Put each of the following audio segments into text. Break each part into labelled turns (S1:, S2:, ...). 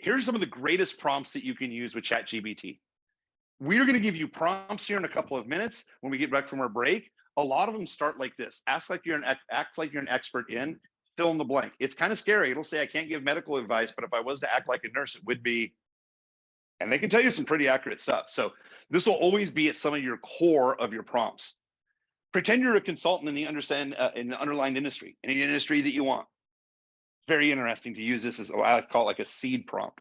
S1: Here's some of the greatest prompts that you can use with Chat GBT. We're going to give you prompts here in a couple of minutes when we get back from our break. A lot of them start like this: act like you're an expert in fill in the blank. It's kind of scary. It'll say I can't give medical advice, but if I was to act like a nurse, it would be. And they can tell you some pretty accurate stuff. So this will always be at some of your core of your prompts. Pretend you're a consultant in the underlying industry, any industry that you want. Very interesting to use this as, I call it like a seed prompt.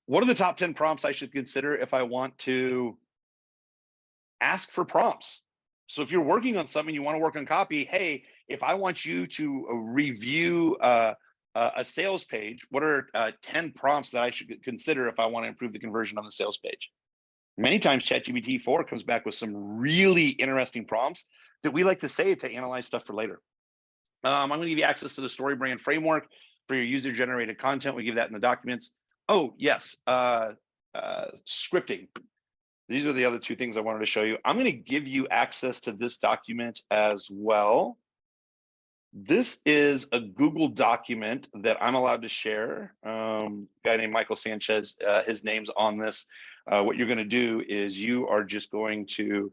S1: What are the top 10 prompts I should consider if I want to ask for prompts? So if you're working on something, you want to work on copy, hey, if I want you to review a sales page, what are 10 prompts that I should consider if I want to improve the conversion on the sales page? Many times ChatGPT 4 comes back with some really interesting prompts that we like to save to analyze stuff for later. I'm going to give you access to the StoryBrand framework for your user-generated content. We give that in the documents. Oh, yes, scripting. These are the other two things I wanted to show you. I'm going to give you access to this document as well. This is a Google document that I'm allowed to share. A guy named Michael Sanchez, his name's on this. What you're going to do is you are just going to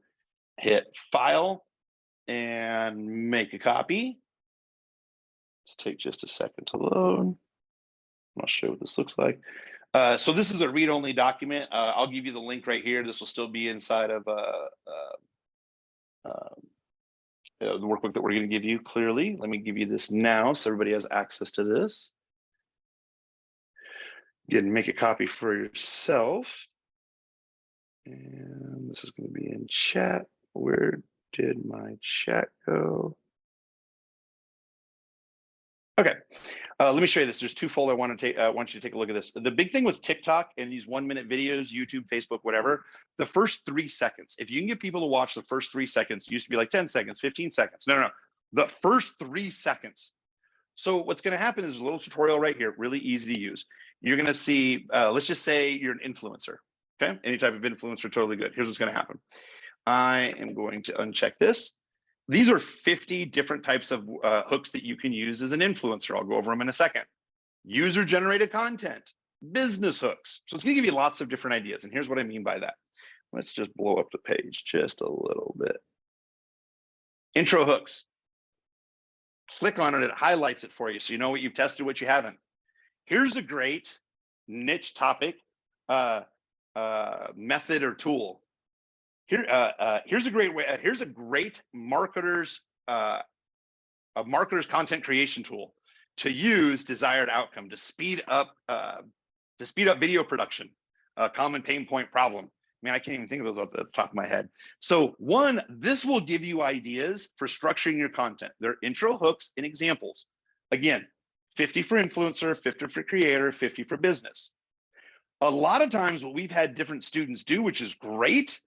S1: hit File and make a copy. Let's take just a second to load. I'll show you what this looks like. So this is a read-only document. I'll give you the link right here. This will still be inside of the workbook that we're going to give you clearly. Let me give you this now so everybody has access to this. Again, make a copy for yourself. And this is going to be in chat. Where did my chat go? Okay, let me show you this. There's twofold. I want you to take a look at this. The big thing with TikTok and these 1-minute videos, YouTube, Facebook, whatever, the first 3 seconds. If you can get people to watch the first 3 seconds, it used to be like 10 seconds, 15 seconds. No, the first 3 seconds. So what's going to happen is a little tutorial right here, really easy to use. You're going to see, let's just say you're an influencer. Okay, any type of influencer, totally good. Here's what's going to happen. I am going to uncheck this. These are 50 different types of hooks that you can use as an influencer. I'll go over them in a second. User-generated content, business hooks. So it's going to give you lots of different ideas. And here's what I mean by that. Let's just blow up the page just a little bit. Intro hooks. Click on it, it highlights it for you so you know what you've tested, what you haven't. Here's a great niche topic method or tool. Here's a great way. Here's a great marketer's content creation tool to use desired outcome to speed up video production. Common pain point problem. Man, I can't even think of those off the top of my head. So one, this will give you ideas for structuring your content. They're intro hooks and examples. Again, 50 for influencer, 50 for creator, 50 for business. A lot of times what we've had different students do, which is great,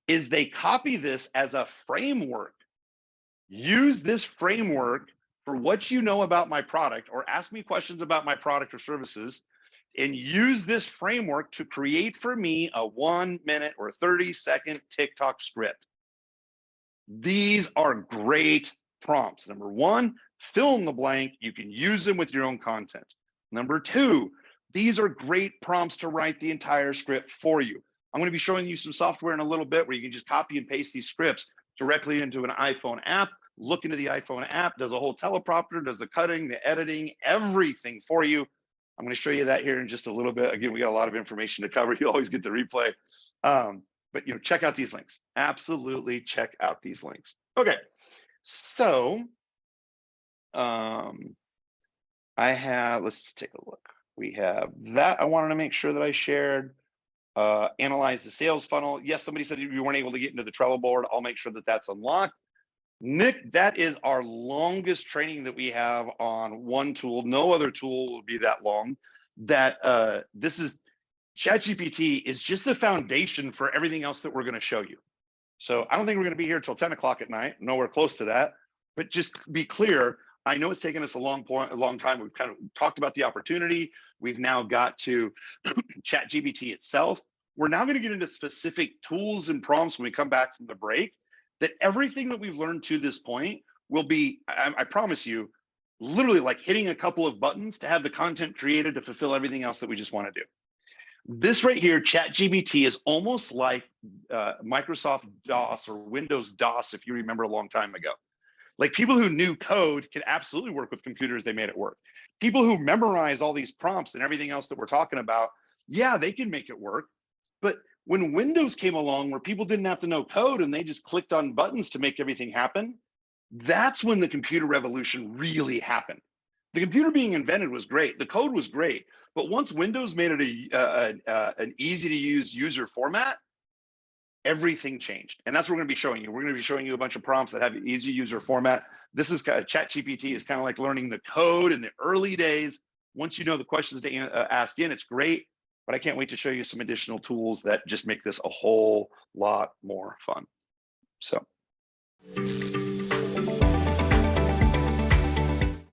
S1: is they copy this as a framework. Use this framework for what you know about my product, or ask me questions about my product or services, and use this framework to create for me a 1-minute or 30-second TikTok script. These are great prompts. Number one, fill in the blank. You can use them with your own content. Number two, these are great prompts to write the entire script for you. I'm going to be showing you some software in a little bit where you can just copy and paste these scripts directly into an iPhone app, look into the iPhone app, does a whole teleprompter, does the cutting, the editing, everything for you. I'm going to show you that here in just a little bit. Again, we got a lot of information to cover. You always get the replay. But check out these links. Absolutely check out these links. Okay, so let's take a look. We have that I wanted to make sure that I shared. Analyze the sales funnel. Yes, somebody said you weren't able to get into the Trello board. I'll make sure that that's unlocked. Nick, that is our longest training that we have on one tool. No other tool will be that long. This is Chat GPT is just the foundation for everything else that we're going to show you. So I don't think we're going to be here till 10 o'clock at night. Nowhere close to that. But just be clear, I know it's taken us a long time. We've kind of talked about the opportunity. We've now got to Chat GPT itself. We're now going to get into specific tools and prompts when we come back from the break. That everything that we've learned to this point will be, I promise you, literally like hitting a couple of buttons to have the content created to fulfill everything else that we just want to do. This right here, Chat GBT, is almost like Microsoft DOS or Windows DOS, if you remember a long time ago. Like, people who knew code could absolutely work with computers, they made it work. People who memorize all these prompts and everything else that we're talking about, yeah, they can make it work. But when Windows came along, where people didn't have to know code and they just clicked on buttons to make everything happen, that's when the computer revolution really happened. The computer being invented was great. The code was great. But once Windows made it an easy to use user format, everything changed. And that's what we're going to be showing you. We're going to be showing you a bunch of prompts that have an easy user format. This is Chat GPT is kind of like learning the code in the early days. Once you know the questions to ask in, it's great. But I can't wait to show you some additional tools that just make this a whole lot more fun. So.